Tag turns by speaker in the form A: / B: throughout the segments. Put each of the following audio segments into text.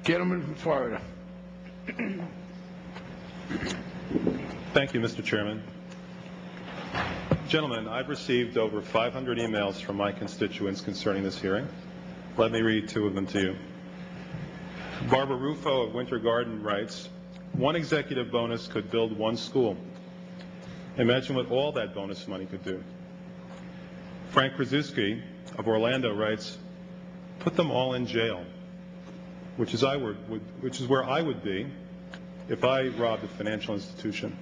A: Gentleman from Florida.
B: Thank you, Mr. Chairman. Gentlemen, I've received over 500 emails from my constituents concerning this hearing. Let me read 2 of them to you. Barbara Rufo of Winter Garden writes, "One executive bonus could build 1 school. Imagine what all that bonus money could do." Frank Krasuski of Orlando writes, "Put them all in jail," which is where I would be if I robbed a financial institution.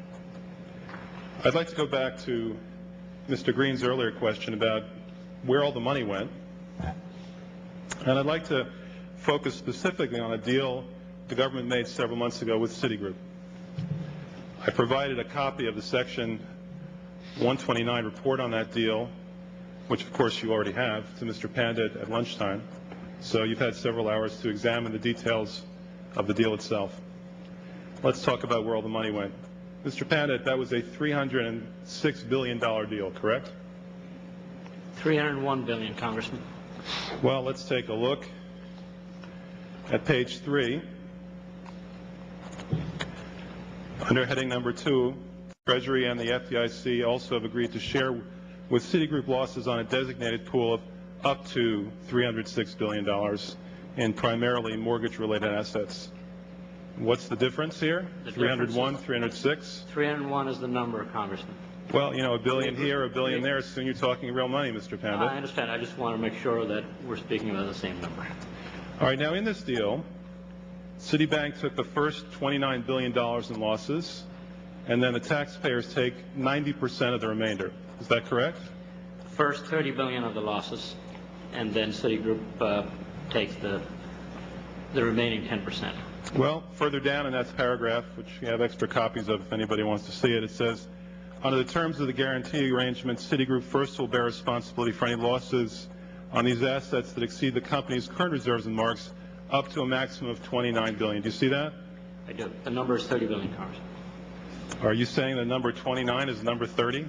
B: I'd like to go back to Mr. Green's earlier question about where all the money went, and I'd like to focus specifically on a deal the government made several months ago with Citigroup. I provided a copy of the Section 129 report on that deal, which of course you already have, to Mr. Pandit at lunchtime. So you've had several hours to examine the details of the deal itself. Let's talk about where all the money went. Mr. Pandit, that was a $306 billion deal, correct?
C: $301 billion, Congressman.
B: Well, let's take a look at page 3. Under heading number 2, Treasury and the FDIC also have agreed to share with Citigroup losses on a designated pool of up to $306 billion in primarily mortgage-related assets. What's the difference here? 301, 306?
C: 301 is the number, Congressman.
B: Well, you know, $1 billion here, $1 billion there, soon you're talking real money, Mr. Pandit.
C: I understand. I just want to make sure that we're speaking about the same number.
B: All right, now in this deal, Citibank took the first $29 billion in losses, and then the taxpayers take 90% of the remainder. Is that correct?
C: First $30 billion of the losses, and then Citigroup takes the remaining 10%.
B: Well, further down in that paragraph, which you have extra copies of if anybody wants to see it, it says, under the terms of the guarantee arrangement, Citigroup first will bear responsibility for any losses on these assets that exceed the company's current reserves and marks up to a maximum of $29 billion. Do you see that?
C: I do. The number is $30 billion, Congressman.
B: Are you saying the number 29 is number 30?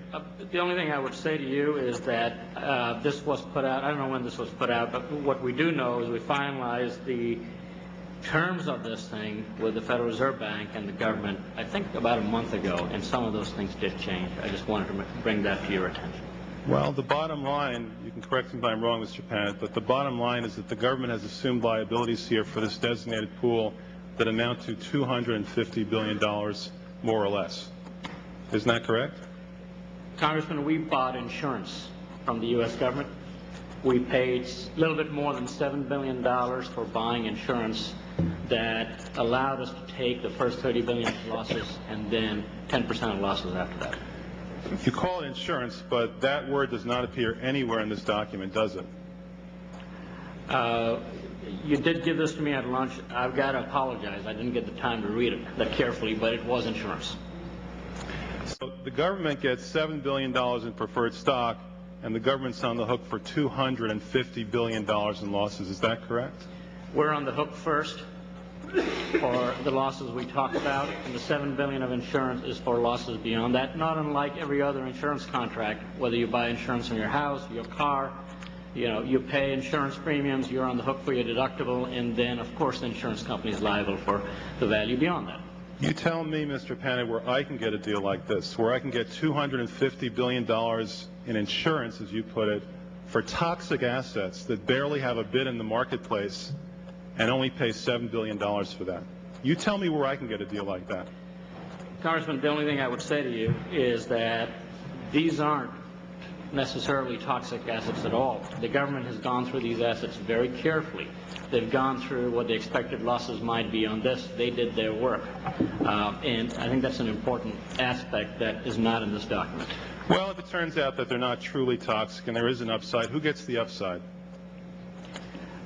C: The only thing I would say to you is that this was put out, I don't know when this was put out, but what we do know is we finalized the terms of this thing with the Federal Reserve Bank and the government, I think about a month ago, and some of those things did change. I just wanted to bring that to your attention.
B: Well, the bottom line, you can correct me if I'm wrong, Mr. Pandit, but the bottom line is that the government has assumed liabilities here for this designated pool that amount to $250 billion, more or less. Isn't that correct?
C: Congressman, we bought insurance from the U.S. government. We paid a little bit more than $7 billion for buying insurance that allowed us to take the first $30 billion of losses and then 10% of losses after that.
B: You call it insurance, but that word does not appear anywhere in this document, does it?
C: You did give this to me at lunch. I've got to apologize. I didn't get the time to read it that carefully, but it was insurance.
B: So the government gets $7 billion in preferred stock, and the government's on the hook for $250 billion in losses. Is that correct?
C: We're on the hook first for the losses we talked about, and the $7 billion of insurance is for losses beyond that, not unlike every other insurance contract. Whether you buy insurance on your house, your car, you pay insurance premiums, you're on the hook for your deductible, and then, of course, the insurance company is liable for the value beyond that.
B: You tell me, Mr. Pandit, where I can get a deal like this, where I can get $250 billion in insurance, as you put it, for toxic assets that barely have a bid in the marketplace and only pay $7 billion for that. You tell me where I can get a deal like that.
C: Congressman, the only thing I would say to you is that these aren't necessarily toxic assets at all. The government has gone through these assets very carefully. They've gone through what the expected losses might be on this. They did their work. And I think that's an important aspect that is not in this document.
B: Well, if it turns out that they're not truly toxic and there is an upside, who gets the upside?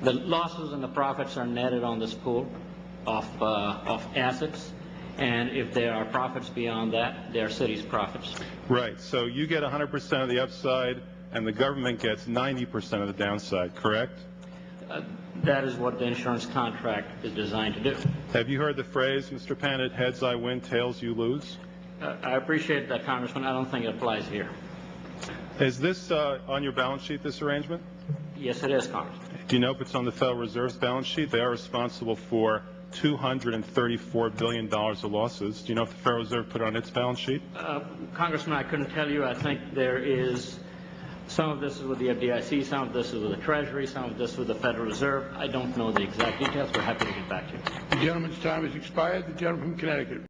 C: The losses and the profits are netted on this pool of assets. And if there are profits beyond that, they are city's profits.
B: Right. So you get 100% of the upside, and the government gets 90% of the downside, correct?
C: That is what the insurance contract is designed to do.
B: Have you heard the phrase, Mr. Pandit, heads I win, tails you lose?
C: I appreciate that, Congressman. I don't think it applies here.
B: Is this on your balance sheet, this arrangement?
C: Yes, it is, Congressman.
B: Do you know if it's on the Federal Reserve's balance sheet? They are responsible for $234 billion of losses. Do you know if the Federal Reserve put it on its balance sheet?
C: Congressman, I couldn't tell you. I think there is, some of this is with the FDIC, some of this is with the Treasury, some of this with the Federal Reserve. I don't know the exact details. We're happy to get back to you.
A: The gentleman's time has expired. The gentleman from Connecticut.